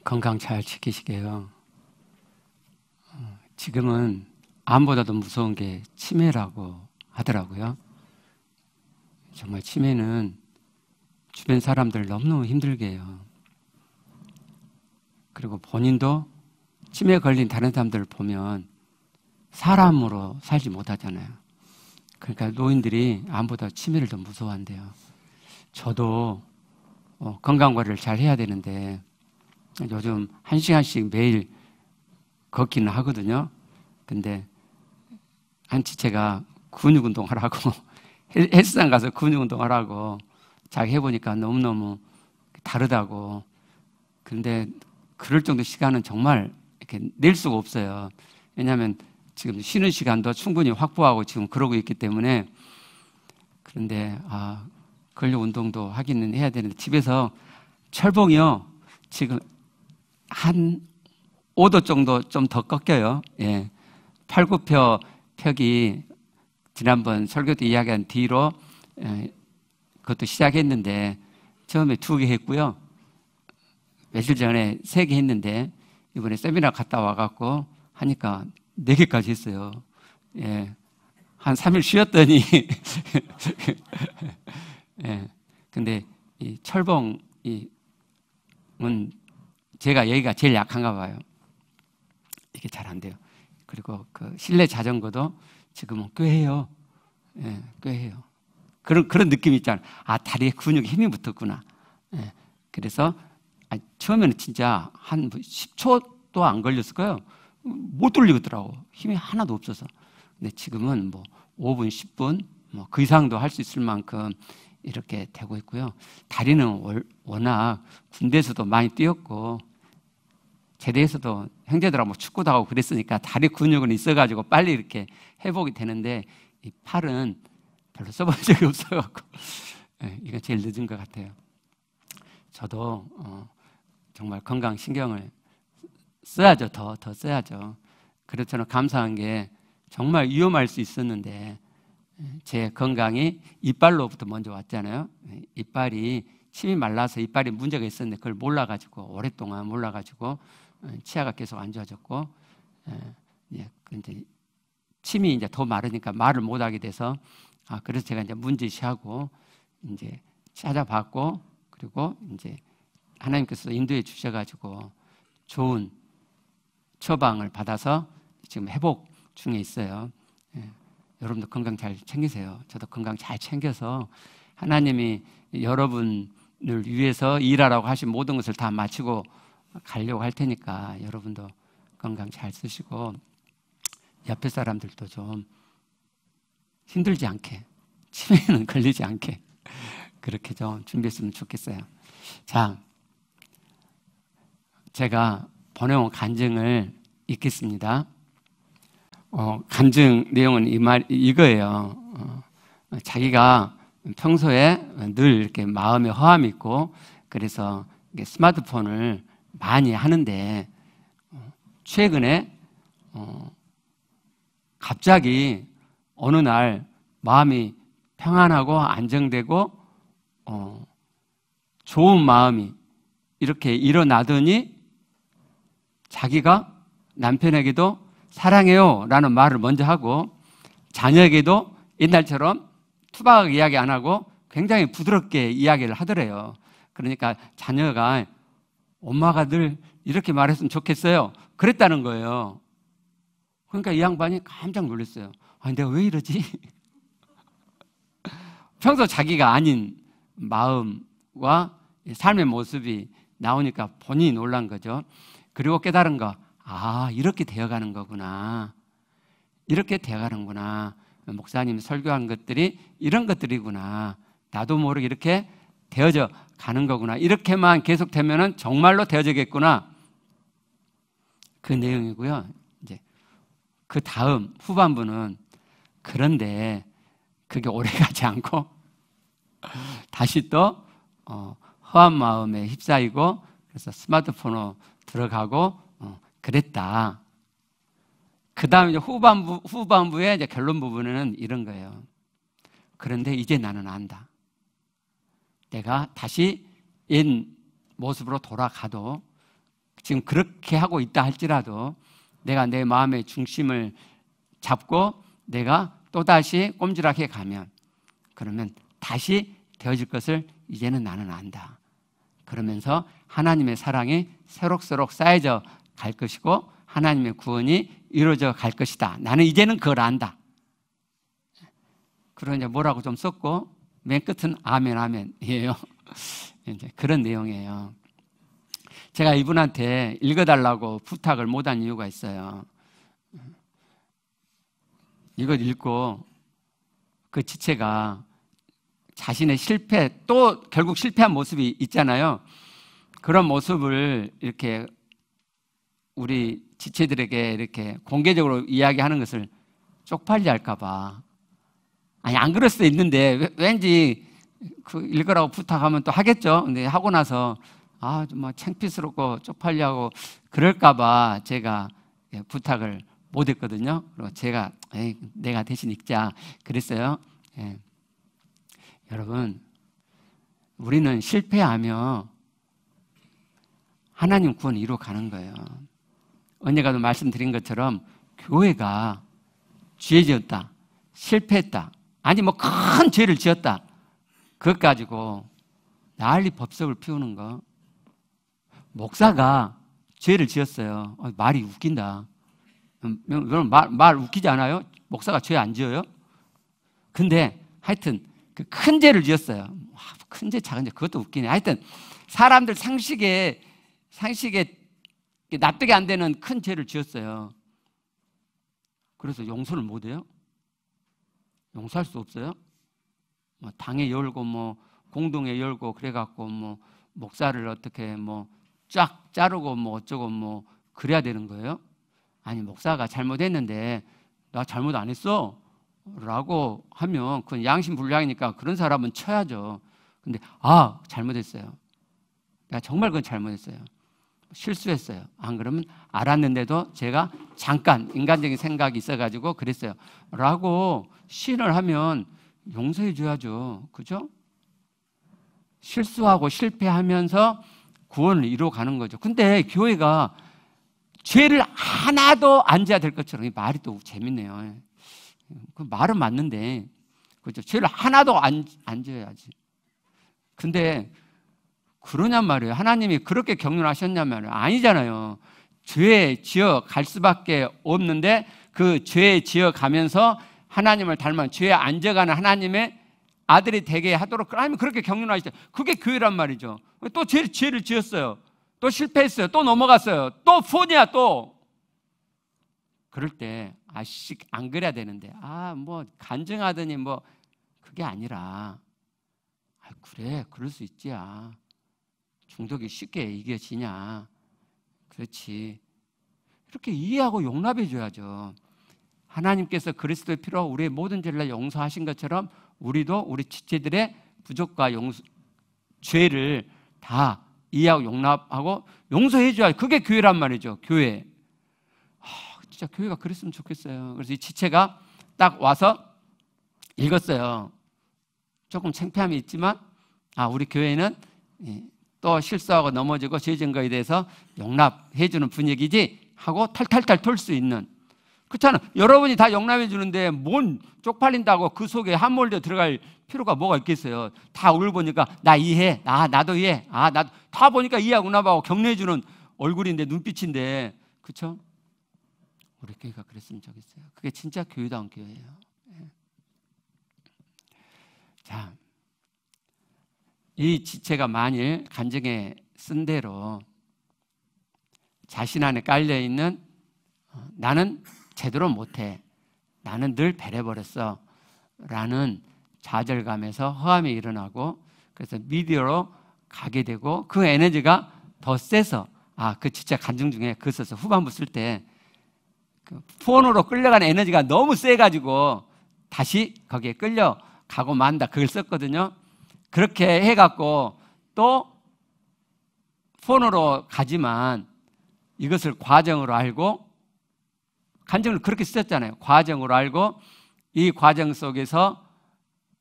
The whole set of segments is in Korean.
건강 잘 지키시게요. 지금은 암보다도 무서운 게 치매라고 하더라고요. 정말 치매는 주변 사람들 너무너무 힘들게 해요. 그리고 본인도 치매 걸린 다른 사람들을 보면 사람으로 살지 못하잖아요. 그러니까 노인들이 암보다 치매를 더 무서워한대요. 저도 건강관리를 잘 해야 되는데 요즘 1시간씩 매일 걷기는 하거든요. 근데 한치체가 근육 운동하라고 헬스장 가서 근육 운동하라고 자기 해보니까 너무너무 다르다고. 그런데 그럴 정도 시간은 정말 이렇게 낼 수가 없어요. 왜냐하면 지금 쉬는 시간도 충분히 확보하고 지금 그러고 있기 때문에. 그런데 근력 운동도 하기는 해야 되는데 집에서 철봉이요 지금 한 5도 정도 좀 더 꺾여요. 예. 팔굽혀 펴기 지난번 설교 때 이야기한 뒤로 그것도 시작했는데 처음에 2개 했고요. 며칠 전에 3개 했는데 이번에 세미나 갔다 와갖고 하니까 4개까지 했어요. 예. 한 3일 쉬었더니 예. 근데 이 철봉은 제가 여기가 제일 약한가 봐요. 이게 잘 안 돼요. 그리고 그 실내 자전거도 지금은 꽤 해요. 예, 꽤 해요. 그런 느낌이 있잖아요. 다리에 근육에 힘이 붙었구나. 예. 그래서 처음에는 진짜 한 10초도 안 걸렸을 거예요. 못 돌리겠더라고. 힘이 하나도 없어서. 근데 지금은 5분, 10분 그 이상도 할 수 있을 만큼 이렇게 되고 있고요. 다리는 워낙 군대에서도 많이 뛰었고 제대에서도 형제들하고 축구도 하고 그랬으니까 다리 근육은 있어가지고 빨리 이렇게 회복이 되는데 이 팔은 별로 써본 적이 없어갖고 이거 제일 늦은 것 같아요. 저도 정말 건강 신경을 써야죠. 더 써야죠. 그래서 저는 감사한 게 정말 위험할 수 있었는데 제 건강이 이빨로부터 먼저 왔잖아요. 이빨이 침이 말라서 이빨이 문제가 있었는데 그걸 몰라가지고 오랫동안 몰라가지고 치아가 계속 안 좋아졌고 이제 침이 이제 더 마르니까 말을 못하게 돼서 그래서 제가 이제 문제시하고 이제 찾아봤고 그리고 이제 하나님께서 인도해 주셔가지고 좋은 처방을 받아서 지금 회복 중에 있어요. 여러분도 건강 잘 챙기세요. 저도 건강 잘 챙겨서 하나님이 여러분을 위해서 일하라고 하신 모든 것을 다 마치고 가려고 할 테니까 여러분도 건강 잘 쓰시고 옆에 사람들도 좀 힘들지 않게 치매는 걸리지 않게 그렇게 좀 준비했으면 좋겠어요. 자, 제가 보내온 간증을 읽겠습니다. 간증 내용은 이거예요. 자기가 평소에 늘 이렇게 마음에 허함이 있고 그래서 스마트폰을 많이 하는데 최근에 갑자기 어느 날 마음이 평안하고 안정되고 좋은 마음이 이렇게 일어나더니 자기가 남편에게도 사랑해요 라는 말을 먼저 하고 자녀에게도 옛날처럼 투박하게 이야기 안 하고 굉장히 부드럽게 이야기를 하더래요. 그러니까 자녀가 엄마가 늘 이렇게 말했으면 좋겠어요 그랬다는 거예요. 그러니까 이 양반이 깜짝 놀랐어요. 내가 왜 이러지? 평소 자기가 아닌 마음과 삶의 모습이 나오니까 본인이 놀란 거죠. 그리고 깨달은 거, 이렇게 되어가는 거구나. 이렇게 되어가는구나. 목사님이 설교한 것들이 이런 것들이구나. 나도 모르게 이렇게 되어져 가는 거구나. 이렇게만 계속되면은 정말로 되어지겠구나. 그 내용이고요. 이제 그 다음 후반부는 그런데 그게 오래 가지 않고 다시 또 허한 마음에 휩싸이고 그래서 스마트폰으로 들어가고 그랬다. 그 다음 이제 후반부의 이제 결론 부분에는 이런 거예요. 그런데 이제 나는 안다. 내가 다시 옛 모습으로 돌아가도 지금 그렇게 하고 있다 할지라도 내가 내 마음의 중심을 잡고 내가 또다시 꼼지락해 가면 그러면 다시 되어질 것을 이제는 나는 안다. 그러면서 하나님의 사랑이 새록새록 쌓여져 갈 것이고 하나님의 구원이 이루어져 갈 것이다. 나는 이제는 그걸 안다. 그러고 이제 뭐라고 좀 썼고 맨 끝은 아멘 아멘이에요. 이제 그런 내용이에요. 제가 이분한테 읽어달라고 부탁을 못한 이유가 있어요. 이걸 읽고 그 지체가 자신의 실패, 또 결국 실패한 모습이 있잖아요. 그런 모습을 이렇게 우리 지체들에게 이렇게 공개적으로 이야기하는 것을 쪽팔리 할까봐. 아니, 안 그럴 수도 있는데, 왠지 그 읽으라고 부탁하면 또 하겠죠. 근데 하고 나서, 좀 창피스럽고 쪽팔리하고 그럴까봐 제가 부탁을 못 했거든요. 그리고 제가, 내가 대신 읽자. 그랬어요. 예. 여러분, 우리는 실패하며 하나님 구원 이루어 가는 거예요. 언제가도 말씀드린 것처럼 교회가 죄 지었다, 실패했다, 아니 큰 죄를 지었다, 그것 가지고 난리 법석을 피우는 거. 목사가 죄를 지었어요. 말이 웃긴다. 여러분 말 웃기지 않아요? 목사가 죄 안 지어요? 근데 하여튼 그 큰 죄를 지었어요. 큰 죄, 작은 죄, 그것도 웃기네. 하여튼 사람들 상식에 납득이 안 되는 큰 죄를 지었어요. 그래서 용서를 못 해요? 용서할 수 없어요? 당에 열고 공동에 열고 그래갖고 목사를 어떻게 쫙 자르고 어쩌고 그래야 되는 거예요? 아니, 목사가 잘못했는데 나 잘못 안 했어 라고 하면 그건 양심불량이니까 그런 사람은 쳐야죠. 근데 잘못했어요, 내가 정말 그건 잘못했어요, 실수했어요, 안 그러면 알았는데도 제가 잠깐 인간적인 생각이 있어가지고 그랬어요 라고 시인을 하면 용서해 줘야죠. 그죠? 실수하고 실패하면서 구원을 이루어가는 거죠. 근데 교회가 죄를 하나도 안 져야 될 것처럼, 이 말이 또 재밌네요. 그 말은 맞는데, 그렇죠? 죄를 하나도 안 지어야지. 근데 그러냔 말이에요. 하나님이 그렇게 격려하셨냔 말이에요. 아니잖아요. 죄 지어 갈 수밖에 없는데 그 죄 지어 가면서 하나님을 닮아 죄에 안 져가는 하나님의 아들이 되게 하도록 하나님이 그렇게 격려하시죠. 그게 교회란 말이죠. 또 죄를 지었어요. 또 실패했어요. 또 넘어갔어요. 또 폰이야 또. 그럴 때 안 그래야 되는데 간증하더니 그게 아니라 그래, 그럴 수 있지야. 중독이 쉽게 이겨지냐. 그렇지. 이렇게 이해하고 용납해 줘야죠. 하나님께서 그리스도의 피로 우리의 모든 죄를 용서하신 것처럼 우리도 우리 지체들의 부족과 죄를 다 이해하고 용납하고 용서해 줘야, 그게 교회란 말이죠. 교회. 진짜 교회가 그랬으면 좋겠어요. 그래서 이 지체가 딱 와서 읽었어요. 조금 창피함이 있지만 우리 교회는 또 실수하고 넘어지고 죄진 거에 대해서 용납해 주는 분위기지 하고 탈탈탈 털 수 있는. 그렇잖아. 여러분이 다 용납해 주는데 뭔 쪽팔린다고 그 속에 함몰되어 들어갈 필요가 뭐가 있겠어요. 다 얼굴 보니까 나 이해해, 나도 이해해, 나도 다 보니까 이해하고 용납하고 격려해 주는 얼굴인데, 눈빛인데, 그렇죠? 우리 교회가 그랬으면 좋겠어요. 그게 진짜 교회다운 교회예요. 자, 이 지체가 만일 간증에 쓴 대로 자신 안에 깔려있는 나는 제대로 못해, 나는 늘 배려버렸어 라는 좌절감에서 허함이 일어나고, 그래서 미디어로 가게 되고 그 에너지가 더 세서 그 지체 간증 중에 그 써서 후반부 쓸 때 그 폰으로 끌려가는 에너지가 너무 세가지고 다시 거기에 끌려가고 만다, 그걸 썼거든요. 그렇게 해갖고 또 폰으로 가지만 이것을 과정으로 알고, 간증을 그렇게 쓰셨잖아요. 과정으로 알고 이 과정 속에서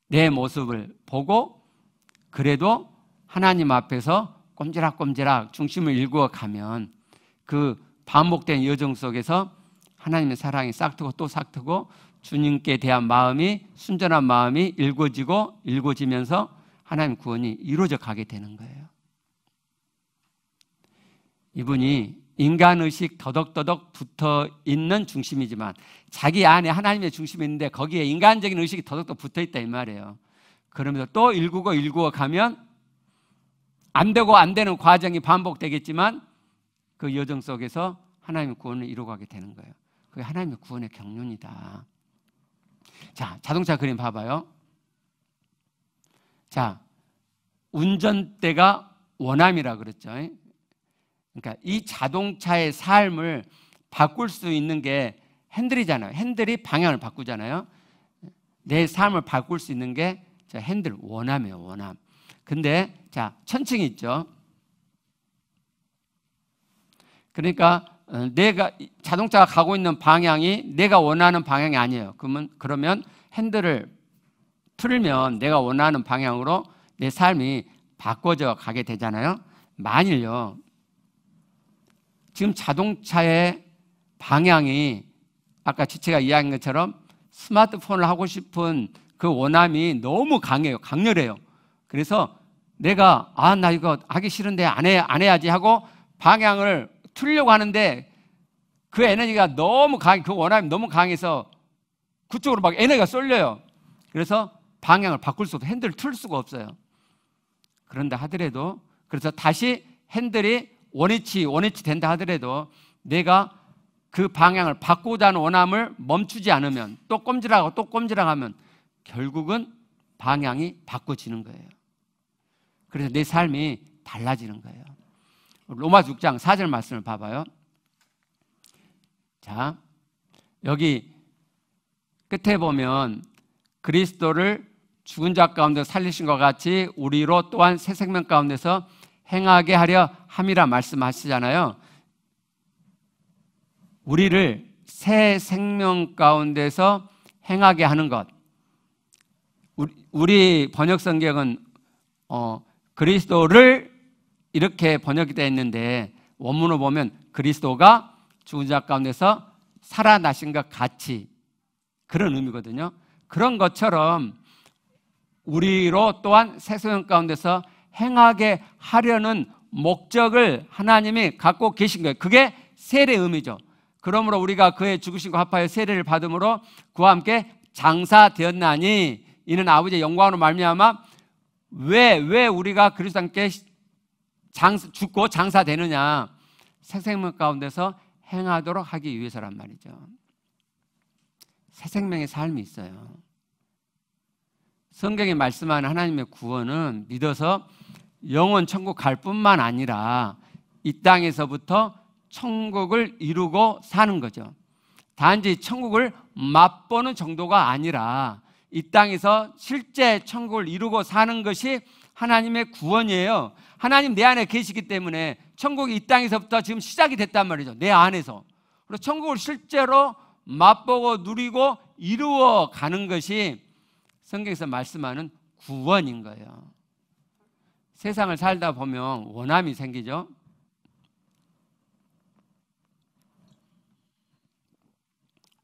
내 모습을 보고 그래도 하나님 앞에서 꼼지락꼼지락 중심을 일구어 가면 그 반복된 여정 속에서 하나님의 사랑이 싹트고 또 싹트고 주님께 대한 마음이, 순전한 마음이 일궈지면서 하나님 구원이 이루어져 가게 되는 거예요. 이분이 인간의식 더덕더덕 붙어 있는 중심이지만 자기 안에 하나님의 중심이 있는데 거기에 인간적인 의식이 더덕더덕 붙어 있다 이 말이에요. 그러면서 또 일구고 가면 안 되고 안 되는 과정이 반복되겠지만 그 여정 속에서 하나님의 구원을 이루어가게 되는 거예요. 그게 하나님의 구원의 경륜이다. 자, 자동차 그림 봐봐요. 자, 운전대가 원함이라 그랬죠. 그러니까 이 자동차의 삶을 바꿀 수 있는 게 핸들이잖아요. 핸들이 방향을 바꾸잖아요. 내 삶을 바꿀 수 있는 게 핸들, 원함이에요, 원함. 근데 자, 천칭이 있죠. 그러니까 내가 자동차가 가고 있는 방향이 내가 원하는 방향이 아니에요. 그러면 핸들을 틀면 내가 원하는 방향으로 내 삶이 바꿔져 가게 되잖아요. 만일요, 지금 자동차의 방향이 아까 지체가 이야기한 것처럼 스마트폰을 하고 싶은 그 원함이 너무 강해요. 강렬해요. 그래서 내가 나 이거 하기 싫은데 안 해야지 하고 방향을 틀려고 하는데 그 에너지가 너무 그 원함이 너무 강해서 그쪽으로 막 에너지가 쏠려요. 그래서 방향을 바꿀 수 없어요. 핸들을 틀 수가 없어요. 그런다 하더라도, 그래서 다시 핸들이 원위치 된다 하더라도 내가 그 방향을 바꾸고자 하는 원함을 멈추지 않으면 또 꼼지락하면 결국은 방향이 바꿔지는 거예요. 그래서 내 삶이 달라지는 거예요. 로마서 6장 4절 말씀을 봐봐요. 자, 여기 끝에 보면 그리스도를 죽은 자 가운데 살리신 것 같이 우리로 또한 새 생명 가운데서 행하게 하려 함이라 말씀하시잖아요. 우리를 새 생명 가운데서 행하게 하는 것. 우리 번역 성경은 그리스도를 이렇게 번역이 되어 있는데 원문을 보면 그리스도가 죽은 자 가운데서 살아나신 것 같이, 그런 의미거든요. 그런 것처럼 우리로 또한 새 생명 가운데서 행하게 하려는 목적을 하나님이 갖고 계신 거예요. 그게 세례의 의미죠. 그러므로 우리가 그의 죽으심과 합하여 세례를 받음으로 그와 함께 장사되었나니 이는 아버지의 영광으로 말미암아 왜 우리가 그리스도와 함께 죽고 장사되느냐, 새 생명 가운데서 행하도록 하기 위해서란 말이죠. 새 생명의 삶이 있어요. 성경에 말씀하는 하나님의 구원은 믿어서 영원 천국 갈 뿐만 아니라 이 땅에서부터 천국을 이루고 사는 거죠. 단지 천국을 맛보는 정도가 아니라 이 땅에서 실제 천국을 이루고 사는 것이 하나님의 구원이에요. 하나님 내 안에 계시기 때문에 천국이 이 땅에서부터 지금 시작이 됐단 말이죠. 내 안에서. 그리고 천국을 실제로 맛보고 누리고 이루어 가는 것이 성경에서 말씀하는 구원인 거예요. 세상을 살다 보면 원함이 생기죠.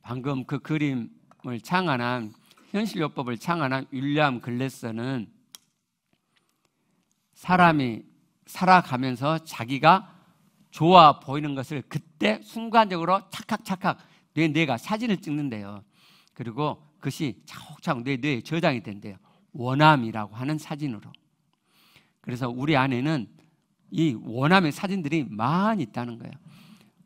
방금 그 그림을 창안한, 현실요법을 창안한 윌리엄 글래서는 사람이 살아가면서 자기가 좋아 보이는 것을 그때 순간적으로 착각 뇌가 사진을 찍는데요. 그리고 그것이 차곡차곡 뇌에 저장이 된대요. 원함이라고 하는 사진으로. 그래서 우리 안에는 이 원함의 사진들이 많이 있다는 거예요.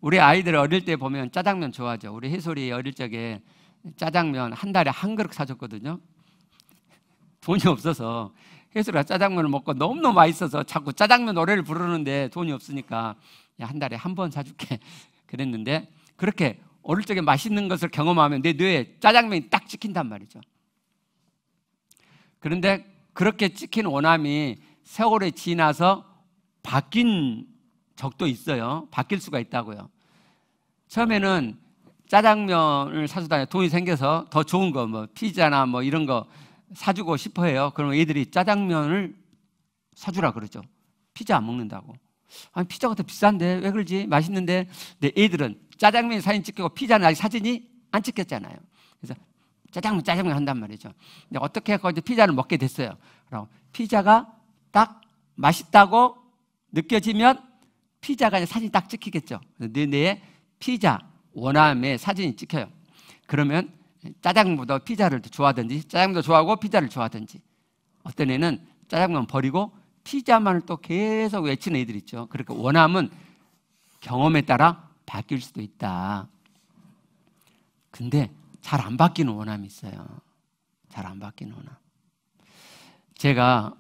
우리 아이들 어릴 때 보면 짜장면 좋아하죠. 우리 혜솔이 어릴 적에 짜장면 한 달에 한 그릇 사줬거든요. 돈이 없어서 혜솔이가 짜장면을 먹고 너무너무 맛있어서 자꾸 짜장면 노래를 부르는데 돈이 없으니까 야, 한 달에 한 번 사줄게 그랬는데, 그렇게 어릴 적에 맛있는 것을 경험하면 내 뇌에 짜장면이 딱 찍힌단 말이죠. 그런데 그렇게 찍힌 원함이 세월이 지나서 바뀐 적도 있어요. 바뀔 수가 있다고요. 처음에는 짜장면을 사주다가 돈이 생겨서 더 좋은 거, 뭐 피자나 뭐 이런 거 사주고 싶어 해요. 그러면 애들이 짜장면을 사주라 그러죠. 피자 안 먹는다고. 아니, 피자가 더 비싼데 왜 그러지? 맛있는데. 근데 애들은 짜장면 사진 찍히고 피자는 아직 사진이 안 찍혔잖아요. 그래서 짜장면 한단 말이죠. 근데 어떻게 해서 이제 피자를 먹게 됐어요. 그럼 피자가 딱 맛있다고 느껴지면 피자가 이제 사진이 딱 찍히겠죠. 내 피자 원함에 사진이 찍혀요. 그러면 짜장면보다 피자를 좋아하든지 짜장면도 좋아하고 피자를 좋아하든지, 어떤 애는 짜장면 버리고 피자만을 또 계속 외치는 애들 있죠. 그러니까 원함은 경험에 따라 바뀔 수도 있다. 근데 잘 안 바뀌는 원함이 있어요. 잘 안 바뀌는 원함. 제가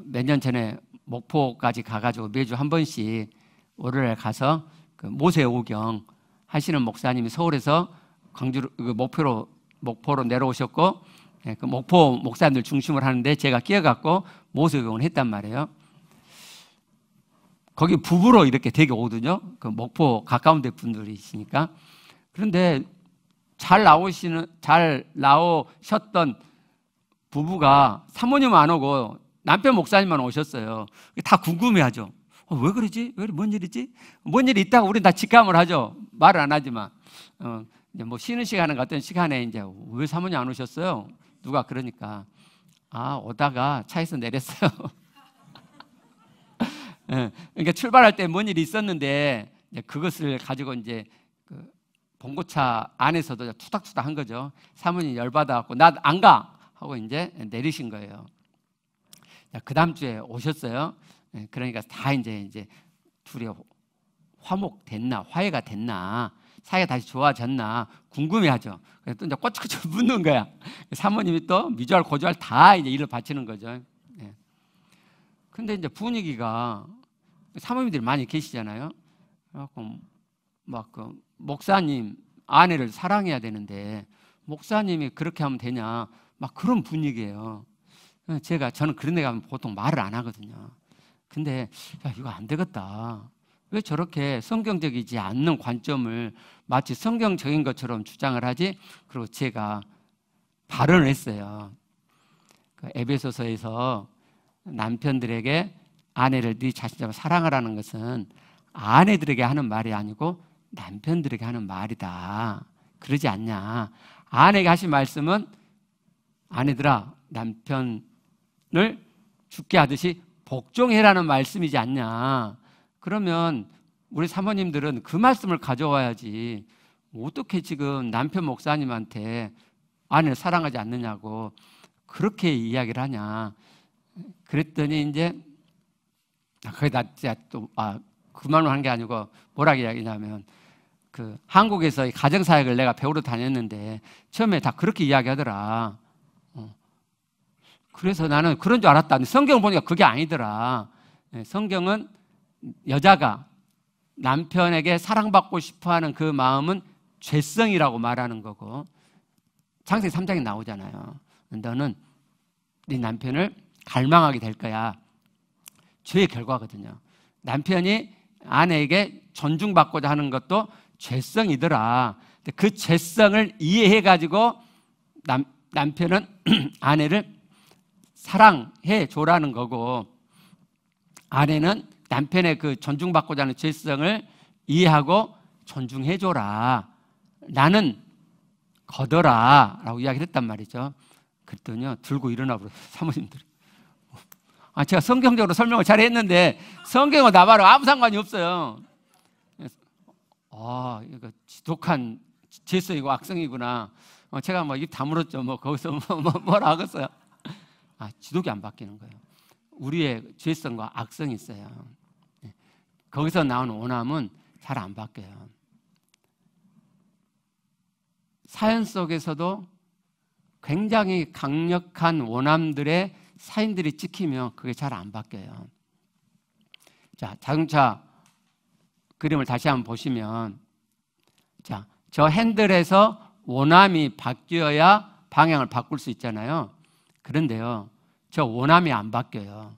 몇 년 전에 목포까지 가가지고 매주 한 번씩 월요일에 가서 모세오경 하시는 목사님이 서울에서 광주 목포로 내려오셨고, 그 목포 목사님들 중심으로 하는데 제가 끼어갖고 모세오경을 했단 말이에요. 거기 부부로 이렇게 되게 오거든요. 그 목포 가까운 데 분들이시니까. 그런데 잘 나오셨던 부부가 사모님은 안 오고 남편 목사님만 오셨어요. 다 궁금해하죠. 왜 그러지? 뭔 일이지? 뭔 일이 있다고 우리는 다 직감을 하죠. 말을 안 하지만. 이제 뭐 쉬는 시간은 같은 시간에 이제 왜 사모님 안 오셨어요? 누가 그러니까, 오다가 차에서 내렸어요. 그러니까 출발할 때 뭔 일이 있었는데 그것을 가지고 이제 봉고차 안에서도 투닥투닥 한 거죠. 사모님 열받아갖고 나 안 가! 하고 이제 내리신 거예요. 그 다음 주에 오셨어요. 그러니까 다 이제 둘이 화목됐나, 화해가 됐나, 사이가 다시 좋아졌나 궁금해하죠. 그래서 또 이제 꼬치꼬치 묻는 거야. 사모님이 또 미주알 고주알 다 이제 일을 바치는 거죠. 근데 이제 분위기가, 사모님들이 많이 계시잖아요. 그래갖고 막 목사님 아내를 사랑해야 되는데 목사님이 그렇게 하면 되냐, 막 그런 분위기예요. 저는 그런 데 가면 보통 말을 안 하거든요. 근데 이거 안 되겠다. 왜 저렇게 성경적이지 않는 관점을 마치 성경적인 것처럼 주장을 하지? 그리고 제가 발언을 했어요. 에베소서에서 남편들에게 아내를 네 자신처럼 사랑하라는 것은 아내들에게 하는 말이 아니고 남편들에게 하는 말이다. 그러지 않냐. 아내가 하신 말씀은 아내들아 남편을 죽게 하듯이 복종해라는 말씀이지 않냐. 그러면 우리 사모님들은 그 말씀을 가져와야지 어떻게 지금 남편 목사님한테 아내를 사랑하지 않느냐고 그렇게 이야기를 하냐. 그랬더니 이제 거기다 또 그 말로 한 게 아니고 뭐라 이야기냐면 한국에서 가정사역을 내가 배우러 다녔는데 처음에 다 그렇게 이야기하더라. 그래서 나는 그런 줄 알았다. 성경을 보니까 그게 아니더라. 성경은 여자가 남편에게 사랑받고 싶어하는 그 마음은 죄성이라고 말하는 거고, 창세기 3장에 나오잖아요. 너는 네 남편을 갈망하게 될 거야. 죄의 결과거든요. 남편이 아내에게 존중받고자 하는 것도 죄성이더라. 그 죄성을 이해해가지고 남편은 아내를 사랑해 줘라는 거고, 아내는 남편의 그 존중받고자 하는 죄성을 이해하고 존중해 줘라. 나는 거더라 라고 이야기를 했단 말이죠. 그랬더니요, 들고 일어나 버렸어요, 사모님들이. 제가 성경적으로 설명을 잘 했는데 성경과 나와랑 아무 상관이 없어요. 이거 지독한 죄성이고 악성이구나. 제가 입 다물었죠. 거기서 뭐라 하겠어요. 지독이 안 바뀌는 거예요. 우리의 죄성과 악성이 있어요. 거기서 나오는 원함은 잘 안 바뀌어요. 사연 속에서도 굉장히 강력한 원함들의 사인들이 찍히면 그게 잘 안 바뀌어요. 자, 자동차 그림을 다시 한번 보시면, 자, 저 핸들에서 원함이 바뀌어야 방향을 바꿀 수 있잖아요. 그런데요, 저 원함이 안 바뀌어요.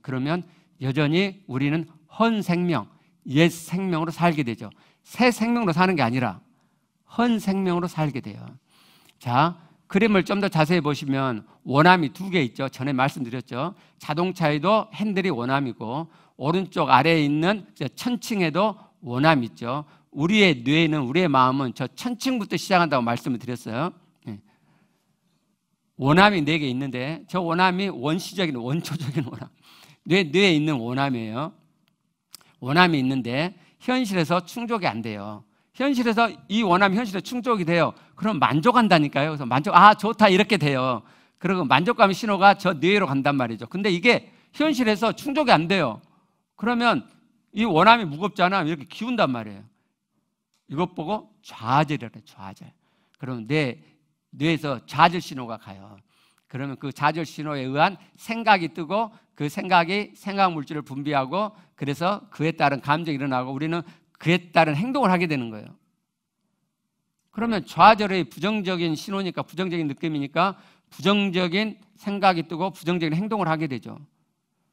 그러면 여전히 우리는 헌 생명, 옛 생명으로 살게 되죠. 새 생명으로 사는 게 아니라 헌 생명으로 살게 돼요. 자, 그림을 좀 더 자세히 보시면 원함이 두 개 있죠. 전에 말씀드렸죠. 자동차에도 핸들이 원함이고 오른쪽 아래에 있는 천층에도 원함이 있죠. 우리의 뇌는, 우리의 마음은 저 천층부터 시작한다고 말씀을 드렸어요. 원함이 4개 있는데 저 원함이 원시적인, 원초적인 원함, 뇌에 있는 원함이에요. 원함이 있는데 현실에서 충족이 안 돼요. 현실에서 이 원함이 현실에 충족이 돼요. 그럼 만족한다니까요. 그래서 좋다 이렇게 돼요. 그리고 만족감의 신호가 저 뇌로 간단 말이죠. 근데 이게 현실에서 충족이 안 돼요. 그러면 이 원함이 무겁잖아. 이렇게 기운단 말이에요. 이것 보고 좌절이래, 좌절. 그럼 뇌에서 좌절 신호가 가요. 그러면 그 좌절 신호에 의한 생각이 뜨고 그 생각이 생각 물질을 분비하고 그래서 그에 따른 감정이 일어나고 우리는 그에 따른 행동을 하게 되는 거예요. 그러면 좌절의 부정적인 신호니까, 부정적인 느낌이니까 부정적인 생각이 뜨고 부정적인 행동을 하게 되죠.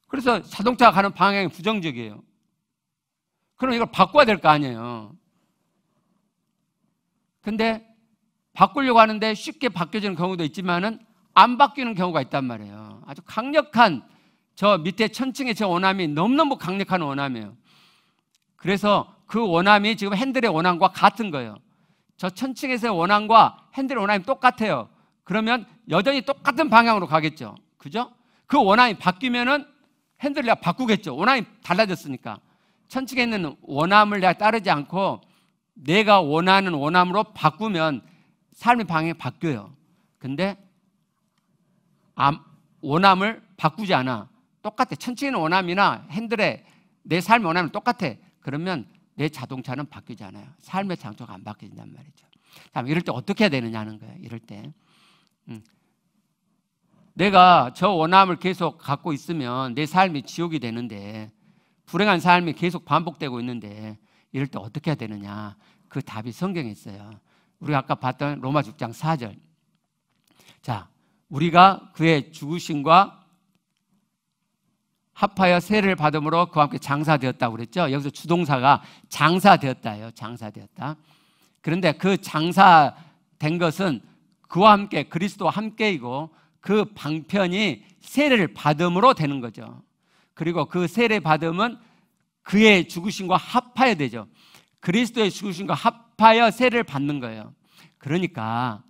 그래서 자동차가 가는 방향이 부정적이에요. 그럼 이걸 바꿔야 될 거 아니에요. 근데 바꾸려고 하는데 쉽게 바뀌어지는 경우도 있지만은 안 바뀌는 경우가 있단 말이에요. 아주 강력한 저 밑에 천층의 저 원함이 너무너무 강력한 원함이에요. 그래서 그 원함이 지금 핸들의 원함과 같은 거예요. 저 천층에서의 원함과 핸들의 원함이 똑같아요. 그러면 여전히 똑같은 방향으로 가겠죠. 그죠? 그 원함이 바뀌면은 핸들을 내가 바꾸겠죠. 원함이 달라졌으니까. 천층에 있는 원함을 내가 따르지 않고 내가 원하는 원함으로 바꾸면 삶의 방향이 바뀌어요. 근데 원함을 바꾸지 않아. 똑같아. 천층에 있는 원함이나 핸들에 내 삶의 원함은 똑같아. 그러면 내 자동차는 바뀌지 않아요. 삶의 장소가 안 바뀌어진단 말이죠. 이럴 때 어떻게 해야 되느냐는 거예요. 이럴 때 내가 저 원함을 계속 갖고 있으면 내 삶이 지옥이 되는데, 불행한 삶이 계속 반복되고 있는데 이럴 때 어떻게 해야 되느냐. 그 답이 성경에 있어요. 우리가 아까 봤던 로마 6장 4절. 자, 우리가 그의 죽으심과 합하여 세례를 받음으로 그와 함께 장사되었다고 그랬죠. 여기서 주동사가 장사되었다예요. 장사되었다. 그런데 그 장사된 것은 그와 함께, 그리스도와 함께이고 그 방편이 세례를 받음으로 되는 거죠. 그리고 그 세례 받음은 그의 죽으심과 합하여 되죠. 그리스도의 죽으심과 합하여 세례를 받는 거예요. 그러니까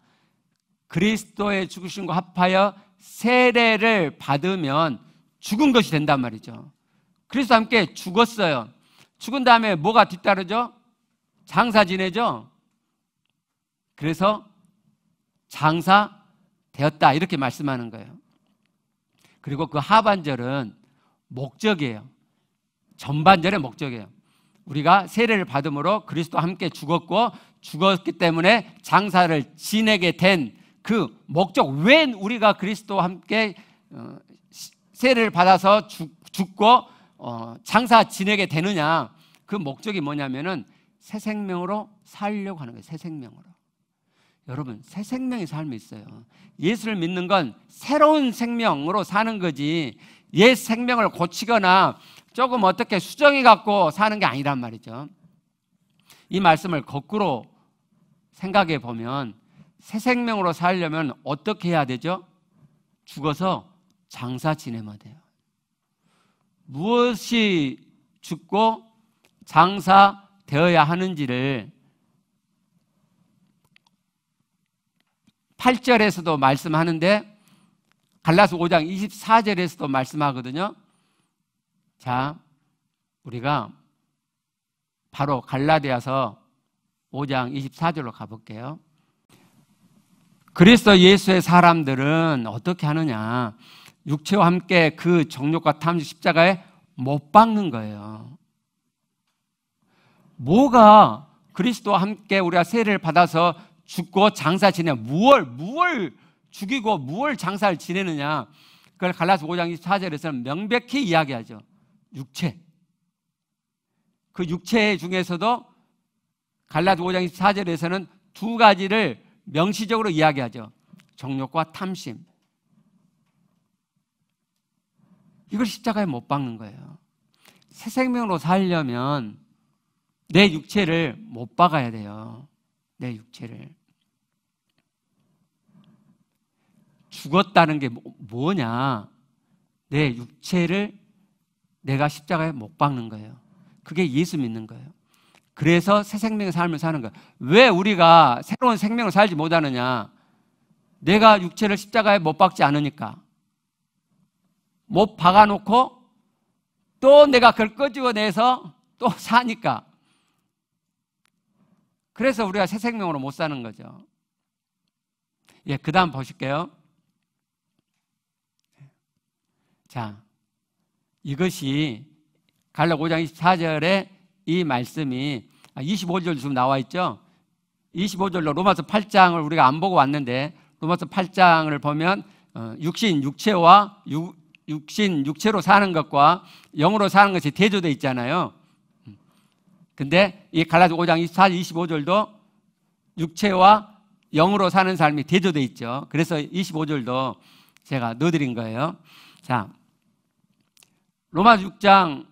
그리스도의 죽으심과 합하여 세례를 받으면 죽은 것이 된단 말이죠. 그리스도와 함께 죽었어요. 죽은 다음에 뭐가 뒤따르죠? 장사 지내죠. 그래서 장사 되었다 이렇게 말씀하는 거예요. 그리고 그 하반절은 목적이에요. 전반절의 목적이에요. 우리가 세례를 받음으로 그리스도와 함께 죽었기 때문에 장사를 지내게 된 그 목적, 왜 우리가 그리스도와 함께 세례를 받아서 죽고 장사 지내게 되느냐. 그 목적이 뭐냐면은 새 생명으로 살려고 하는 거예요. 새 생명으로. 여러분, 새 생명의 삶이 있어요. 예수를 믿는 건 새로운 생명으로 사는 거지 옛 생명을 고치거나 조금 어떻게 수정해 갖고 사는 게 아니란 말이죠. 이 말씀을 거꾸로 생각해 보면 새 생명으로 살려면 어떻게 해야 되죠? 죽어서 장사 지내면 돼요. 무엇이 죽고 장사 되어야 하는지를 8절에서도 말씀하는데 갈라서 5장 24절에서도 말씀하거든요. 자, 우리가 바로 갈라디아서 5장 24절로 가볼게요. 그리스도 예수의 사람들은 어떻게 하느냐. 육체와 함께 그 정욕과 탐욕 십자가에 못 박는 거예요. 뭐가 그리스도와 함께 우리가 세례를 받아서 죽고 장사 지내, 무얼 죽이고 무얼 장사를 지내느냐. 그걸 갈라서 5장 24절에서는 명백히 이야기하죠. 육체. 그 육체 중에서도 갈라서 5장 24절에서는 두 가지를 명시적으로 이야기하죠. 정욕과 탐심. 이걸 십자가에 못 박는 거예요. 새 생명으로 살려면 내 육체를 못 박아야 돼요. 내 육체를. 죽었다는 게 뭐냐? 내 육체를 내가 십자가에 못 박는 거예요. 그게 예수 믿는 거예요. 그래서 새 생명의 삶을 사는 거예요. 왜 우리가 새로운 생명을 살지 못하느냐? 내가 육체를 십자가에 못 박지 않으니까. 못 박아놓고 또 내가 그걸 끄집어내서 또 사니까. 그래서 우리가 새 생명으로 못 사는 거죠. 예, 그 다음 보실게요. 자, 이것이 갈라디아 5장 24절에 이 말씀이 25절 지금 나와 있죠. 25절로 로마서 8장을 우리가 안 보고 왔는데 로마서 8장을 보면 육신, 육체와 육신, 육체로 사는 것과 영으로 사는 것이 대조되어 있잖아요. 근데 이 갈라디아 5장 24, 25절도 육체와 영으로 사는 삶이 대조되어 있죠. 그래서 25절도 제가 넣어드린 거예요. 자, 로마서 6장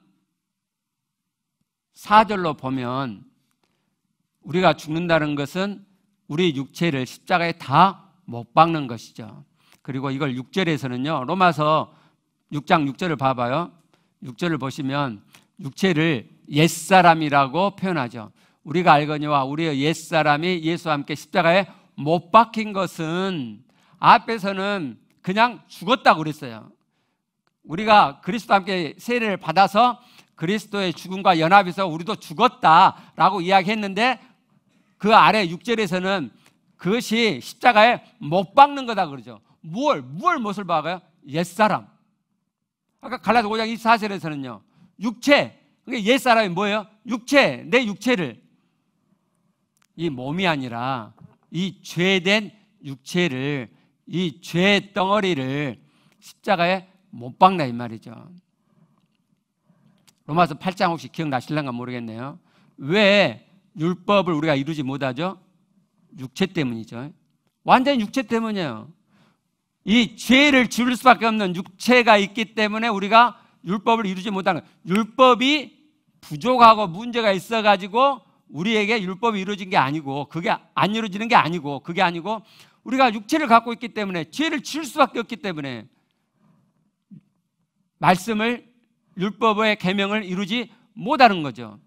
4절로 보면 우리가 죽는다는 것은 우리 육체를 십자가에 다 못 박는 것이죠. 그리고 이걸 6절에서는요. 로마서 6장 6절을 봐봐요. 6절을 보시면 육체를 옛사람이라고 표현하죠. 우리가 알거니와 우리의 옛사람이 예수와 함께 십자가에 못 박힌 것은 앞에서는 그냥 죽었다고 그랬어요. 우리가 그리스도와 함께 세례를 받아서 그리스도의 죽음과 연합해서 우리도 죽었다라고 이야기했는데 그 아래 6절에서는 그것이 십자가에 못 박는 거다 그러죠. 무엇을 박아요? 옛사람. 아까 갈라디아 5장 24절에서는요. 육체. 그러니까 옛사람이 뭐예요? 육체. 내 육체를. 이 몸이 아니라 이 죄된 육체를, 이 죄의 덩어리를 십자가에 못 박나 이 말이죠. 로마서 8장 혹시 기억나실런가 모르겠네요. 왜 율법을 우리가 이루지 못하죠? 육체 때문이죠. 완전히 육체 때문이에요. 이 죄를 지을 수밖에 없는 육체가 있기 때문에 우리가 율법을 이루지 못하는 거예요. 율법이 부족하고 문제가 있어가지고 우리에게 율법이 이루어진 게 아니고, 그게 안 이루어지는 게 아니고, 그게 아니고 우리가 육체를 갖고 있기 때문에 죄를 지을 수밖에 없기 때문에 말씀을, 율법의 계명을 이루지 못하는 거죠.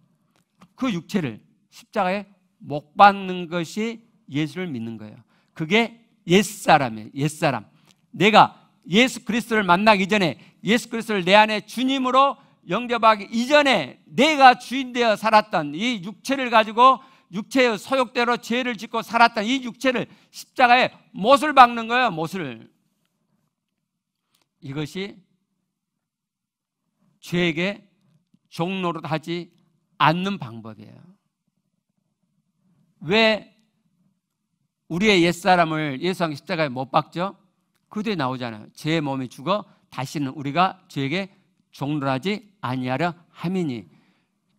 그 육체를 십자가에 못 박는 것이 예수를 믿는 거예요. 그게 옛사람이에요. 옛사람. 내가 예수 그리스도를 만나기 전에, 예수 그리스도를 내 안에 주님으로 영접하기 이전에 내가 주인 되어 살았던 이 육체를 가지고 육체의 소욕대로 죄를 짓고 살았던 이 육체를 십자가에 못을 박는 거예요. 못을. 이것이 죄에게 종노릇 하지 않는 방법이에요. 왜 우리의 옛사람을 예수왕 십자가에 못 박죠? 그 뒤에 나오잖아요. 죄의 몸이 죽어 다시는 우리가 죄에게 종노릇하지 아니하려 함이니.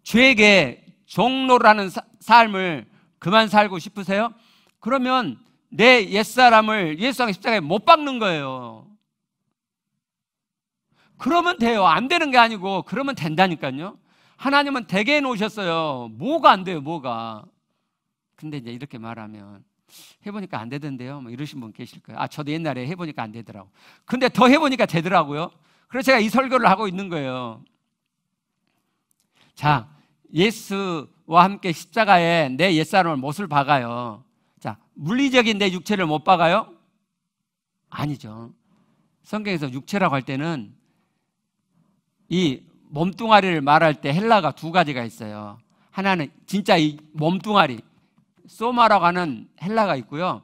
죄에게 종노릇하는 삶을 그만 살고 싶으세요? 그러면 내 옛사람을 예수왕 십자가에 못 박는 거예요. 그러면 돼요. 안 되는 게 아니고 그러면 된다니까요. 하나님은 되게 해놓으셨어요. 뭐가 안 돼요, 뭐가. 근데 이제 이렇게 말하면 해보니까 안 되던데요, 뭐 이러신 분 계실 거예요. 저도 옛날에 해보니까 안 되더라고. 근데 더 해보니까 되더라고요. 그래서 제가 이 설교를 하고 있는 거예요. 자, 예수와 함께 십자가에 내 옛사람을 못을 박아요. 자, 물리적인 내 육체를 못 박아요? 아니죠. 성경에서 육체라고 할 때는 이 몸뚱아리를 말할 때 헬라가 두 가지가 있어요. 하나는 진짜 이 몸뚱아리, 소마라고 하는 헬라가 있고요.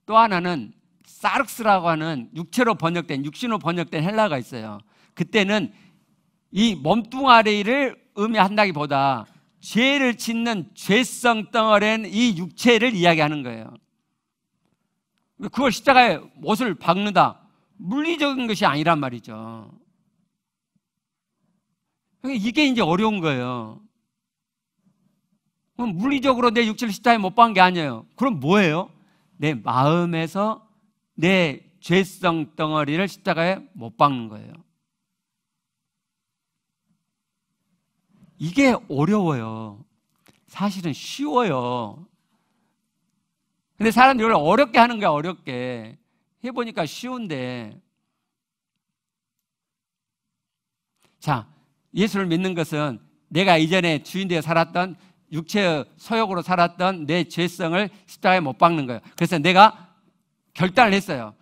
또 하나는 사르스라고 하는 육체로 번역된, 육신으로 번역된 헬라가 있어요. 그때는 이 몸뚱아리를 의미한다기보다 죄를 짓는 죄성 덩어리인 이 육체를 이야기하는 거예요. 그걸 십자가에 못을 박는다. 물리적인 것이 아니란 말이죠. 이게 이제 어려운 거예요. 그럼 물리적으로 내 육체를 십자가에 못 박은 게 아니에요. 그럼 뭐예요? 내 마음에서 내 죄성 덩어리를 십자가에 못 박는 거예요. 이게 어려워요. 사실은 쉬워요. 근데 사람들이 어렵게 하는 거야, 어렵게. 해보니까 쉬운데. 자, 예수를 믿는 것은 내가 이전에 주인되어 살았던 육체의 소욕으로 살았던 내 죄성을 십자가에 못 박는 거예요. 그래서 내가 결단을 했어요.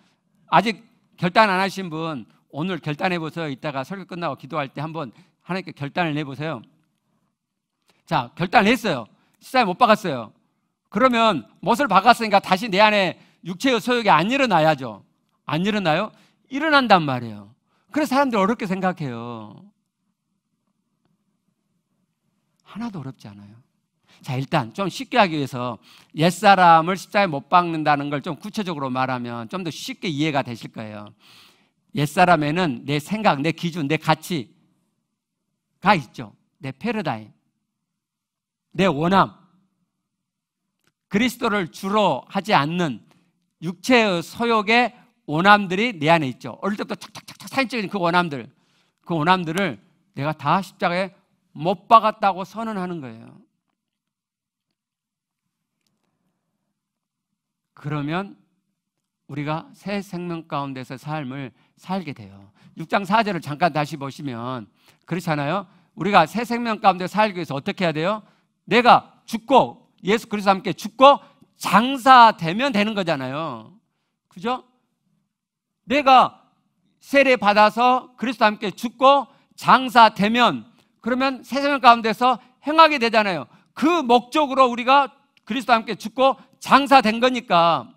아직 결단 안 하신 분 오늘 결단해 보세요. 이따가 설교 끝나고 기도할 때 한번 하나님께 결단을 내보세요. 자, 결단을 했어요. 십자가에 못 박았어요. 그러면 못을 박았으니까 다시 내 안에 육체의 소욕이 안 일어나야죠. 안 일어나요? 일어난단 말이에요. 그래서 사람들이 어렵게 생각해요. 하나도 어렵지 않아요. 자, 일단 좀 쉽게 하기 위해서 옛사람을 십자가에 못 박는다는 걸 좀 구체적으로 말하면 좀 더 쉽게 이해가 되실 거예요. 옛사람에는 내 생각, 내 기준, 내 가치가 있죠. 내 패러다임, 내 원함, 그리스도를 주로 하지 않는 육체의 소욕의 원함들이 내 안에 있죠. 어릴 때부터 착착착착 사진 찍은 그 원함들을 내가 다 십자가에 못 박았다고 선언하는 거예요. 그러면 우리가 새 생명 가운데서 삶을 살게 돼요. 6장 4절을 잠깐 다시 보시면 그렇잖아요. 우리가 새 생명 가운데 살기 위해서 어떻게 해야 돼요? 내가 죽고 예수 그리스도와 함께 죽고 장사되면 되는 거잖아요. 그죠? 내가 세례 받아서 그리스도와 함께 죽고 장사되면 그러면 새 생명 가운데서 행하게 되잖아요. 그 목적으로 우리가 그리스도와 함께 죽고 장사된 거니까.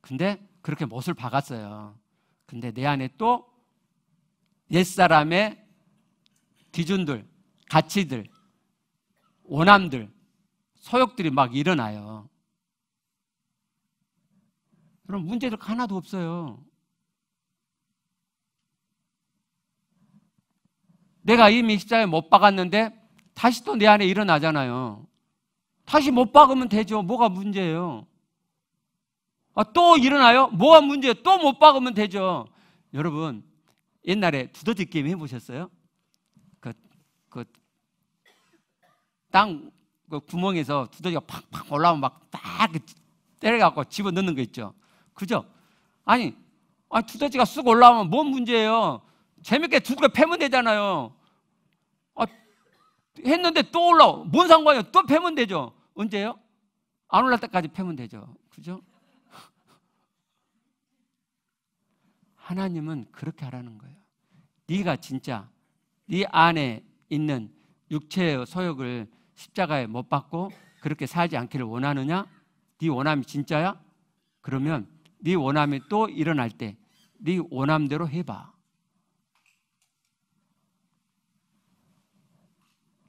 근데 그렇게 못을 박았어요. 근데 내 안에 또 옛사람의 기준들, 가치들, 원함들, 소욕들이 막 일어나요. 그럼 문제들 하나도 없어요. 내가 이미 십자가에 못 박았는데 다시 또 내 안에 일어나잖아요. 다시 못 박으면 되죠. 뭐가 문제예요? 또 일어나요? 뭐가 문제예요? 또 못 박으면 되죠. 여러분, 옛날에 두더지 게임 해보셨어요? 땅 구멍에서 두더지가 팍팍 올라오면 막 딱 때려갖고 집어넣는 거 있죠. 그죠? 아니 두더지가 쑥 올라오면 뭔 문제예요? 재밌게 두들겨 패면 되잖아요. 했는데 또 올라오. 뭔 상관이에요? 또 패면 되죠. 언제요? 안 올라올 때까지 패면 되죠. 그죠? 하나님은 그렇게 하라는 거예요. 네가 진짜 네 안에 있는 육체의 소욕을 십자가에 못 박고 그렇게 살지 않기를 원하느냐? 네 원함이 진짜야? 그러면 네 원함이 또 일어날 때 네 원함대로 해봐.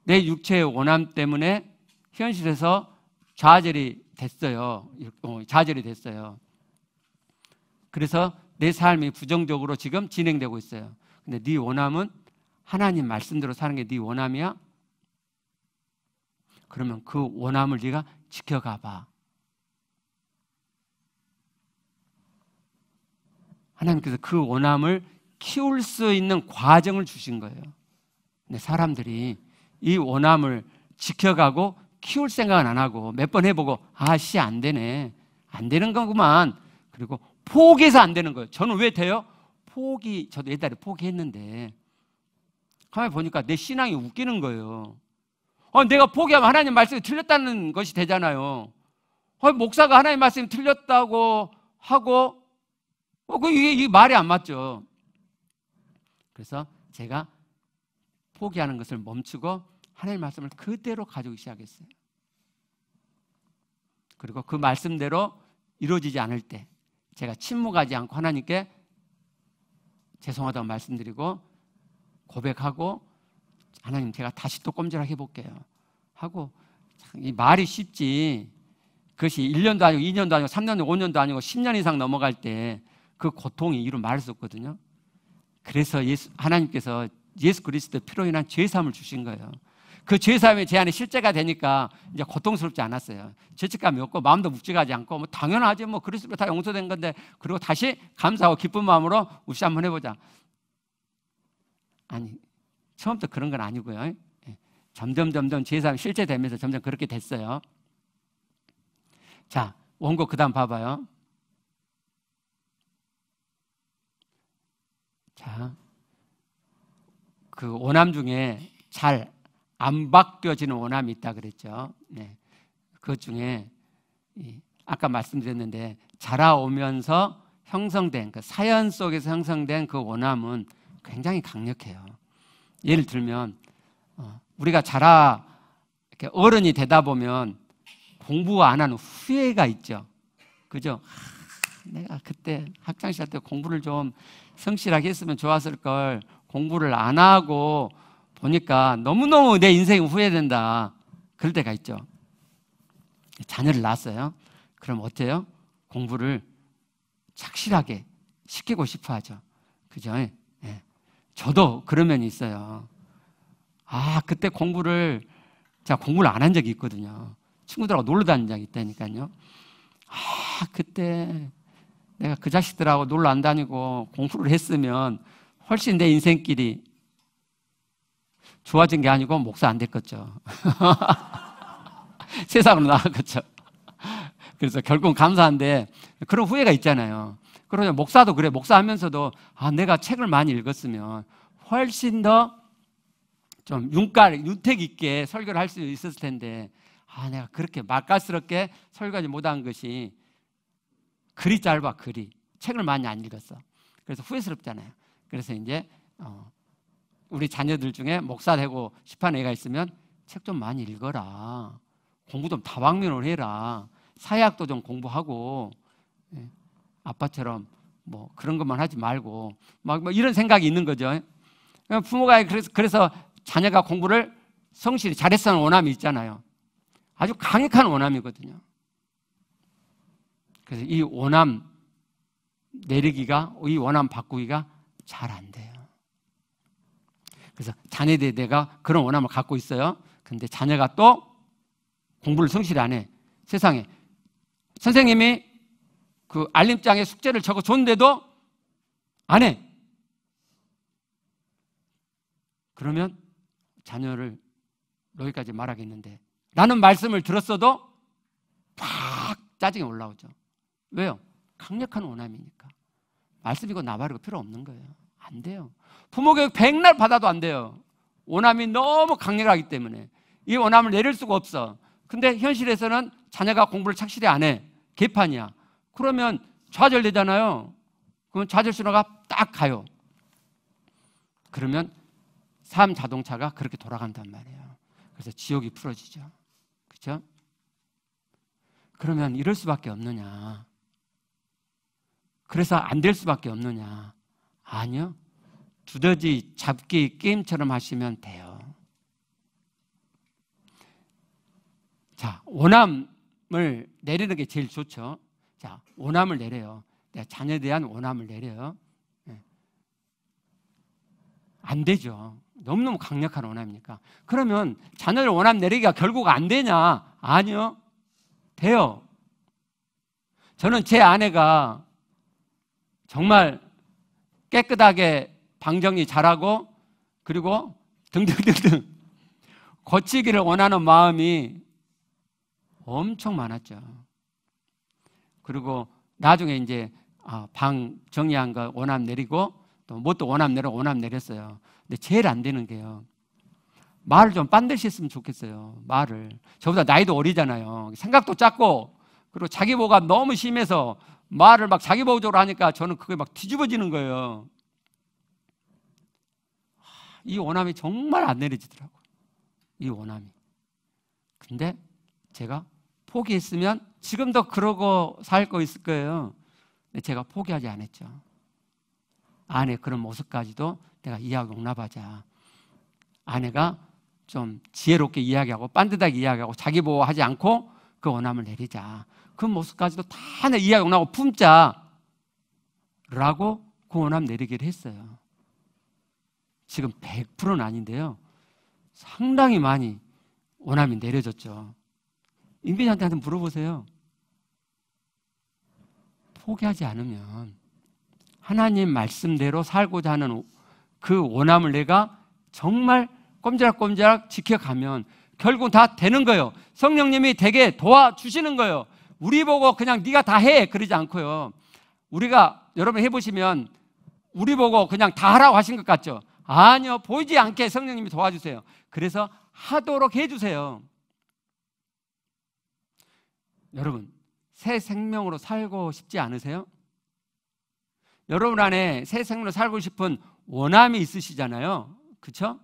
내 육체의 원함 때문에 현실에서 좌절이 됐어요. 좌절이 됐어요. 그래서 내 삶이 부정적으로 지금 진행되고 있어요. 근데 네 원함은 하나님 말씀대로 사는 게 네 원함이야? 그러면 그 원함을 네가 지켜가 봐. 하나님께서 그 원함을 키울 수 있는 과정을 주신 거예요. 근데 사람들이 이 원함을 지켜가고 키울 생각은 안 하고 몇 번 해보고 안 되네. 안 되는 거구만. 그리고 포기해서 안 되는 거예요. 저는 왜 돼요? 저도 옛날에 포기했는데 가만히 보니까 내 신앙이 웃기는 거예요. 내가 포기하면 하나님 말씀이 틀렸다는 것이 되잖아요. 목사가 하나님 말씀이 틀렸다고 하고 이게 말이 안 맞죠. 그래서 제가 포기하는 것을 멈추고 하나님 말씀을 그대로 가지고 시작했어요. 그리고 그 말씀대로 이루어지지 않을 때 제가 침묵하지 않고 하나님께 죄송하다고 말씀드리고 고백하고 하나님 제가 다시 또 꼼지락 해볼게요 하고. 이 말이 쉽지 그것이 1년도 아니고 2년도 아니고 3년도 5년도 아니고 10년 이상 넘어갈 때 그 고통이 이루 말할 수 없거든요. 그래서 하나님께서 예수 그리스도의 피로 인한 죄사함을 주신 거예요. 그 죄사함이 제 안에 실제가 되니까 이제 고통스럽지 않았어요. 죄책감이 없고 마음도 묵직하지 않고 당연하지 그리스도로 다 용서된 건데. 그리고 다시 감사하고 기쁜 마음으로 우시 한번 해보자. 아니 처음부터 그런 건 아니고요. 점점 죄사함이 실제되면서 점점 그렇게 됐어요. 자, 원고 그 다음 봐봐요. 자, 그 오남 중에 잘 안 바뀌어지는 오남이 있다 그랬죠. 네. 그것 중에 아까 말씀드렸는데 자라오면서 형성된 그 사연 속에서 형성된 그 오남은 굉장히 강력해요. 예를 들면 우리가 이렇게 어른이 되다 보면 공부 안 하는 후회가 있죠. 그죠? 내가 그때 학창시절 때 공부를 좀 성실하게 했으면 좋았을 걸, 공부를 안 하고 보니까 너무너무 내 인생이 후회된다. 그럴 때가 있죠. 자녀를 낳았어요. 그럼 어때요? 공부를 착실하게 시키고 싶어 하죠. 그죠? 예. 저도 그런 면이 있어요. 그때 제가 공부를 안 한 적이 있거든요. 친구들하고 놀러 다닌 적이 있다니까요. 그때 내가 그 자식들하고 놀러 안 다니고 공부를 했으면 훨씬 내 인생길이 좋아진 게 아니고 목사 안 됐겠죠. 세상으로 나갔겠죠. 그래서 결국은 감사한데 그런 후회가 있잖아요. 그러면 목사도 그래. 목사하면서도 내가 책을 많이 읽었으면 훨씬 더 좀 윤택 있게 설교를 할 수 있었을 텐데 내가 그렇게 맛깔스럽게 설교하지 못한 것이 글이 짧아. 책을 많이 안 읽었어. 그래서 후회스럽잖아요. 그래서 이제 우리 자녀들 중에 목사 되고 싶은 애가 있으면 책 좀 많이 읽어라. 공부 좀 다방면으로 해라. 사회학도 좀 공부하고 아빠처럼 뭐 그런 것만 하지 말고 막 이런 생각이 있는 거죠. 부모가 그래서 자녀가 공부를 성실히 잘했다는 원함이 있잖아요. 아주 강력한 원함이거든요. 그래서 이 원함 내리기가, 이 원함 바꾸기가 잘 안 돼요. 그래서 자녀들이 내가 그런 원함을 갖고 있어요. 근데 자녀가 또 공부를 성실히 안 해. 세상에 선생님이 그 알림장에 숙제를 적어줬는데도 안 해. 그러면 자녀를 여기까지 말하겠는데 라는 말씀을 들었어도 팍 짜증이 올라오죠. 왜요? 강력한 원함이니까. 말씀이고 나발이고 필요 없는 거예요. 안 돼요. 부모 교육 백날 받아도 안 돼요. 원함이 너무 강력하기 때문에. 이 원함을 내릴 수가 없어. 근데 현실에서는 자녀가 공부를 착실히 안 해. 개판이야. 그러면 좌절되잖아요. 그러면 좌절 신호가 딱 가요. 그러면 삶 자동차가 그렇게 돌아간단 말이에요. 그래서 지옥이 풀어지죠. 그렇죠? 그러면 이럴 수밖에 없느냐? 그래서 안 될 수밖에 없느냐? 아니요. 두더지 잡기 게임처럼 하시면 돼요. 자, 원함을 내리는 게 제일 좋죠. 자, 원함을 내려요. 내가 자녀에 대한 원함을 내려요. 안 되죠. 너무너무 강력한 원함이니까. 그러면 자녀를 원함 내리기가 결국 안 되냐? 아니요. 돼요. 저는 제 아내가 정말 깨끗하게 방정리 잘하고 그리고 등등등등 고치기를 원하는 마음이 엄청 많았죠. 그리고 나중에 이제 방 정리한 거 원함 내리고 또 뭣도 원함 내렸어요. 근데 제일 안 되는 게요. 말을 좀 반드시 했으면 좋겠어요. 말을. 저보다 나이도 어리잖아요. 생각도 작고 그리고 자기 보호가 너무 심해서 말을 막 자기 보호적으로 하니까 저는 그게 막 뒤집어지는 거예요. 이 원함이 정말 안 내려지더라고요. 이 원함이. 근데 제가 포기했으면 지금도 그러고 살고 있을 거예요. 근데 제가 포기하지 않았죠. 아내 그런 모습까지도 내가 이해하고 용납하자. 아내가 좀 지혜롭게 이야기하고 반듯하게 이야기하고 자기 보호하지 않고 그 원함을 내리자. 그 모습까지도 다 내 이해하고 용납하고 품자. 라고 그 원함 내리기를 했어요. 지금 100%는 아닌데요. 상당히 많이 원함이 내려졌죠. 임빈이한테 한번 물어보세요. 포기하지 않으면 하나님 말씀대로 살고자 하는 그 원함을 내가 정말 꼼지락꼼지락 지켜가면 결국 다 되는 거예요. 성령님이 되게 도와주시는 거예요. 우리 보고 그냥 네가 다 해 그러지 않고요. 우리가 여러분 해보시면 우리 보고 그냥 다 하라고 하신 것 같죠? 아니요. 보이지 않게 성령님이 도와주세요. 그래서 하도록 해주세요. 여러분, 새 생명으로 살고 싶지 않으세요? 여러분 안에 새 생명으로 살고 싶은 원함이 있으시잖아요. 그렇죠?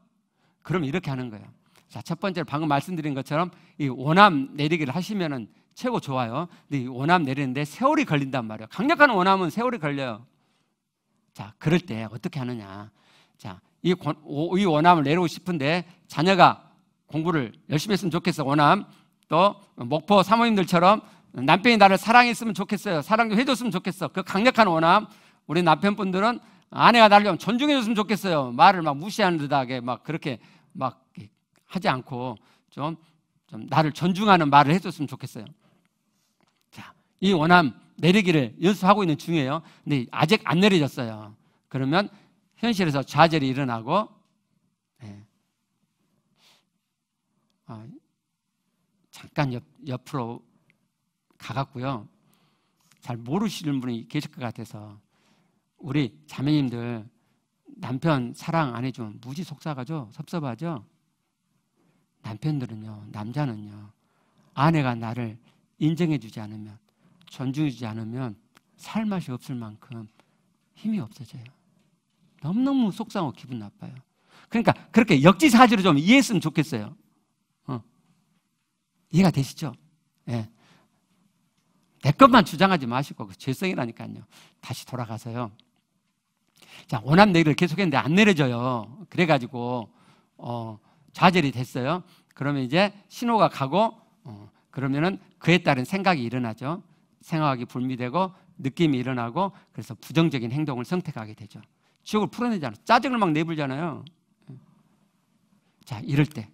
그럼 이렇게 하는 거예요. 자, 첫 번째로 방금 말씀드린 것처럼 이 원함 내리기를 하시면은 최고 좋아요. 근데 이 원함 내리는데 세월이 걸린단 말이에요. 강력한 원함은 세월이 걸려요. 자, 그럴 때 어떻게 하느냐. 자, 이 원함을 내리고 싶은데 자녀가 공부를 열심히 했으면 좋겠어. 원함. 또 목포 사모님들처럼 남편이 나를 사랑했으면 좋겠어요. 사랑 좀 해줬으면 좋겠어. 그 강력한 원함. 우리 남편분들은 아내가 나를 좀 존중해줬으면 좋겠어요. 말을 막 무시하는 듯하게 막 그렇게 막 하지 않고 좀 나를 존중하는 말을 해줬으면 좋겠어요. 자, 이 원함 내리기를 연습하고 있는 중이에요. 근데 아직 안 내려졌어요. 그러면 현실에서 좌절이 일어나고, 잠깐 옆으로 가갖고요. 잘 모르시는 분이 계실 것 같아서 우리 자매님들 남편 사랑 안 해주면 무지 속상하죠? 섭섭하죠? 남편들은요, 남자는요, 아내가 나를 인정해주지 않으면, 존중해주지 않으면 살 맛이 없을 만큼 힘이 없어져요. 너무너무 속상하고 기분 나빠요. 그러니까 그렇게 역지사지로 좀 이해했으면 좋겠어요. 이해가 되시죠? 예. 내 것만 주장하지 마시고, 그 죄성이라니까요. 다시 돌아가서요. 자, 원함 내기를 계속했는데 안 내려져요. 그래가지고, 좌절이 됐어요. 그러면 이제 신호가 가고, 그러면은 그에 따른 생각이 일어나죠. 생각이 불미되고, 느낌이 일어나고, 그래서 부정적인 행동을 선택하게 되죠. 지옥을 풀어내잖아요. 짜증을 막 내불잖아요. 자, 이럴 때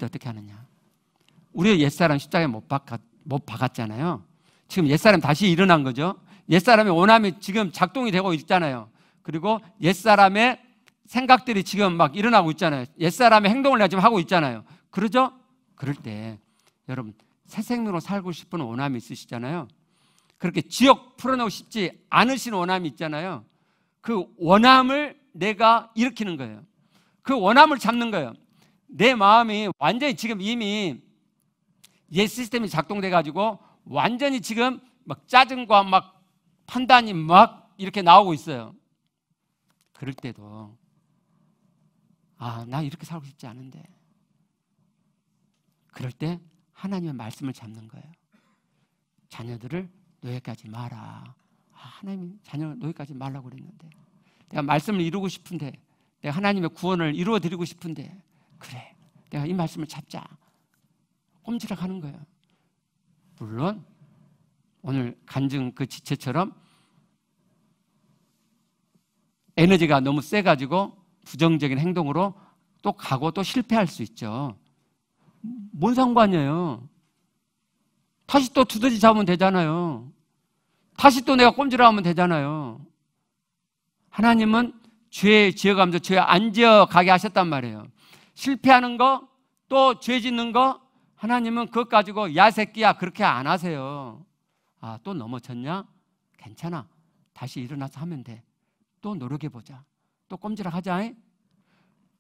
어떻게 하느냐. 우리 옛사람 십자가에 못 박았잖아요. 지금 옛사람 다시 일어난 거죠. 옛사람의 원함이 지금 작동이 되고 있잖아요. 그리고 옛사람의 생각들이 지금 막 일어나고 있잖아요. 옛사람의 행동을 내가 지금 하고 있잖아요. 그러죠? 그럴 때 여러분, 새 생명으로 살고 싶은 원함이 있으시잖아요. 그렇게 지옥 풀어내고 싶지 않으신 원함이 있잖아요. 그 원함을 내가 일으키는 거예요. 그 원함을 잡는 거예요. 내 마음이 완전히 지금 이미 옛 시스템이 작동돼 가지고 완전히 지금 막 짜증과 막 판단이 막 이렇게 나오고 있어요. 그럴 때도 나 이렇게 살고 싶지 않은데, 그럴 때 하나님의 말씀을 잡는 거예요. 자녀들을 노예까지 마라. 하나님이 자녀를 노예까지 말라고 그랬는데, 내가 말씀을 이루고 싶은데, 내가 하나님의 구원을 이루어 드리고 싶은데, 그래, 내가 이 말씀을 잡자. 꼼지락 하는 거예요. 물론 오늘 간증 그 지체처럼 에너지가 너무 세가지고 부정적인 행동으로 또 가고 또 실패할 수 있죠. 뭔 상관이에요. 다시 또 두더지 잡으면 되잖아요. 다시 또 내가 꼼지락하면 되잖아요. 하나님은 죄에 지어가면서 죄에 안 지어가게 하셨단 말이에요. 실패하는 거, 또 죄 짓는 거, 하나님은 그것 가지고 야 새끼야 그렇게 안 하세요. 또 넘어졌냐? 괜찮아. 다시 일어나서 하면 돼. 또 노력해보자. 또 꼼지락하자.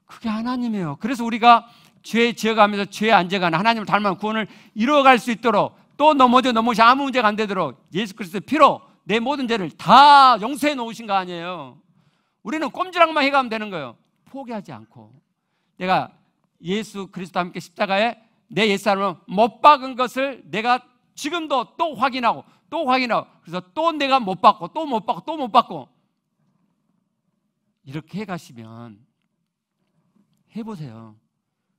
그게 하나님이에요. 그래서 우리가 죄 지어가면서 죄에 안 지어가는 하나님을 닮은 구원을 이루어갈 수 있도록, 또 넘어져 아무 문제가 안 되도록 예수 그리스도의 피로 내 모든 죄를 다 용서해 놓으신 거 아니에요. 우리는 꼼지락만 해가면 되는 거예요. 포기하지 않고. 내가 예수 그리스도와 함께 십자가에 내 옛사람을 못 박은 것을 내가 지금도 또 확인하고 그래서 또 내가 못 박고 또 못 박고 이렇게 해가시면, 해보세요.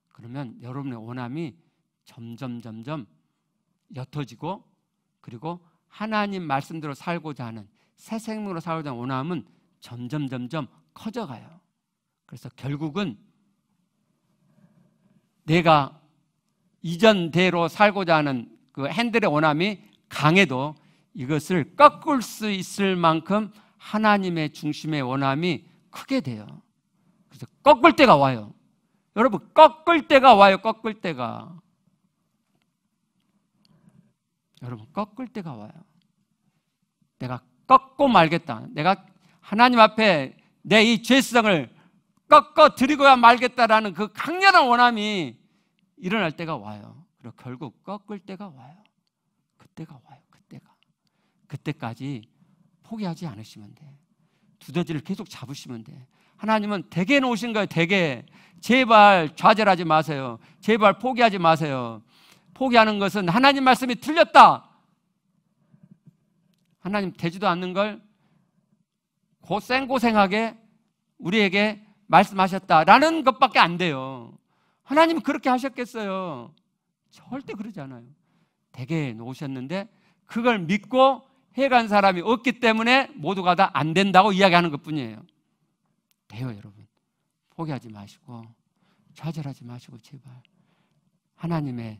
그러면 여러분의 원함이 점점 옅어지고, 그리고 하나님 말씀대로 살고자 하는, 새 생명으로 살고자 하는 원함은 점점 커져가요. 그래서 결국은 내가 이전대로 살고자 하는 그 핸들의 원함이 강해도 이것을 꺾을 수 있을 만큼 하나님의 중심의 원함이 크게 돼요. 그래서 꺾을 때가 와요. 여러분, 꺾을 때가 와요. 꺾을 때가. 여러분, 꺾을 때가 와요. 내가 꺾고 말겠다. 내가 하나님 앞에 내 이 죄성을 꺾어 드리고야 말겠다라는 그 강렬한 원함이 일어날 때가 와요. 그리고 결국 꺾을 때가 와요. 그때가 와요. 그때까지 포기하지 않으시면 돼. 두더지를 계속 잡으시면 돼. 하나님은 대개 놓으신 거예요. 대개. 제발 좌절하지 마세요. 제발 포기하지 마세요. 포기하는 것은 하나님 말씀이 틀렸다, 하나님 되지도 않는 걸 생고생하게 우리에게 말씀하셨다라는 것밖에 안 돼요. 하나님은 그렇게 하셨겠어요? 절대 그러지 않아요. 대개 놓으셨는데 그걸 믿고 해간 사람이 없기 때문에 모두가 다 안 된다고 이야기하는 것뿐이에요. 돼요, 여러분. 포기하지 마시고 좌절하지 마시고 제발 하나님의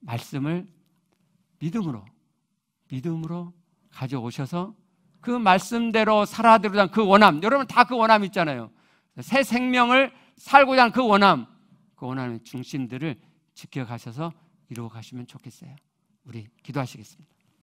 말씀을 믿음으로 가져오셔서 그 말씀대로 살아들고자 하는 그 원함, 여러분 다 그 원함 있잖아요. 새 생명을 살고자 하는 그 원함의 중심들을 지켜가셔서 이루어 가시면 좋겠어요. 우리 기도하시겠습니다.